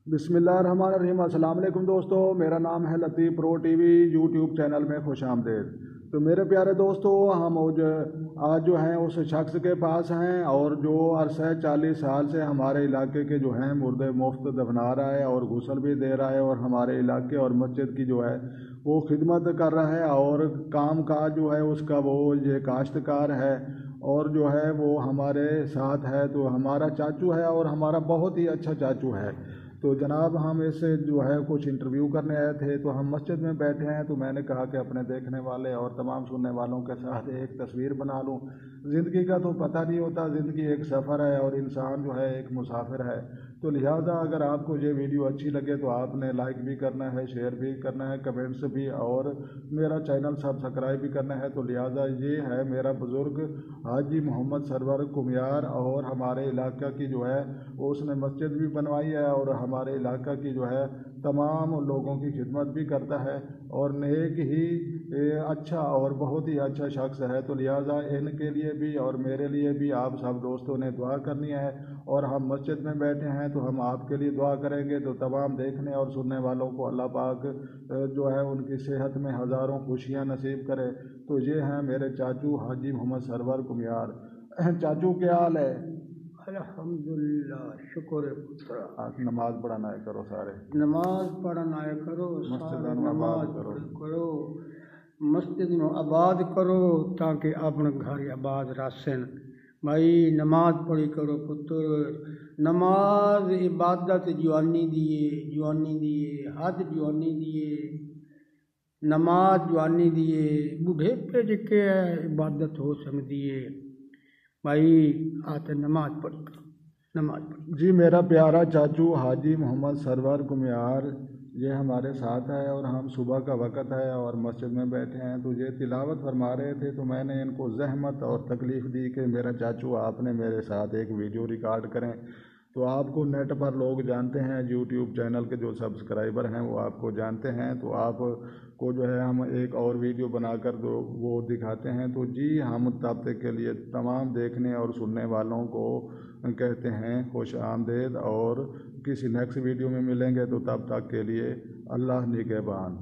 बिस्मिल्लाहिर्रहमानिर्रहीम। अस्सलाम वालेकुम दोस्तों, मेरा नाम है लतीफ़ प्रो टीवी यूट्यूब चैनल में खुश आमदेद। तो मेरे प्यारे दोस्तों, हम आज जो हैं उस शख्स के पास हैं और जो अरसे 40 साल से हमारे इलाके के जो हैं मुर्दे मुफ्त दफना रहा है और गुस्ल भी दे रहा है और हमारे इलाके और मस्जिद की जो है वो खिदमत कर रहा है और काम काज जो है उसका वो ये काश्तकार है और जो है वो हमारे साथ है। तो हमारा चाचू है और हमारा बहुत ही अच्छा चाचू है। तो जनाब, हम इससे जो है कुछ इंटरव्यू करने आए थे, तो हम मस्जिद में बैठे हैं, तो मैंने कहा कि अपने देखने वाले और तमाम सुनने वालों के साथ एक तस्वीर बना लूं। ज़िंदगी का तो पता नहीं होता, ज़िंदगी एक सफ़र है और इंसान जो है एक मुसाफिर है। तो लिहाजा अगर आपको ये वीडियो अच्छी लगे तो आपने लाइक भी करना है, शेयर भी करना है, कमेंट्स भी, और मेरा चैनल सब्सक्राइब भी करना है। तो लिहाजा ये है मेरा बुज़ुर्ग हाजी मोहम्मद सरवर कुमियार, और हमारे इलाका की जो है उसने मस्जिद भी बनवाई है और हमारे इलाका की जो है तमाम लोगों की खिदमत भी करता है और नेक ही अच्छा और बहुत ही अच्छा शख्स है। तो लिहाजा इनके लिए भी और मेरे लिए भी आप सब दोस्तों ने दुआ करनी है। और हम मस्जिद में बैठे हैं तो हम आपके लिए दुआ करेंगे। तो तमाम देखने और सुनने वालों को अल्लाह पाक जो है उनकी सेहत में हज़ारों खुशियाँ नसीब करे। तो ये हैं मेरे चाचू हाजी मोहम्मद सरवर कुमियार। चाचू, क्या हाल है? अल्हम्दुलिल्लाह, शुक्र है पुत्र। आप नमाज पढ़ना है करो, सारे नमाज पढ़ना है करो, सारे नमाज करो, मस्जिद नो आबाद करो ताकि अपने घर आबाद रासन। भाई नमाज पढ़ी करो पुत्र। नमाज इबादत जवानी दिए हज जवानी दिए, नमाज जवानी दिए, बुढ़ेपे जिके इबादत हो सकती है। भाई आते नमाज पढ़ी करो, नमाज पढ़ी। जी, मेरा प्यारा चाचू हाजी मोहम्मद सरवर कुमियार ये हमारे साथ है और हम सुबह का वक़्त है और मस्जिद में बैठे हैं। तो ये तिलावत फरमा रहे थे, तो मैंने इनको ज़हमत और तकलीफ़ दी कि मेरा चाचू आपने मेरे साथ एक वीडियो रिकॉर्ड करें। तो आपको नेट पर लोग जानते हैं, यूट्यूब चैनल के जो सब्सक्राइबर हैं वो आपको जानते हैं। तो आपको जो है हम एक और वीडियो बनाकर दो वो दिखाते हैं। तो जी, हम तब तक के लिए तमाम देखने और सुनने वालों को कहते हैं खुश आमदेद, और किसी नेक्स्ट वीडियो में मिलेंगे। तो तब तक के लिए अल्लाह निगहबान।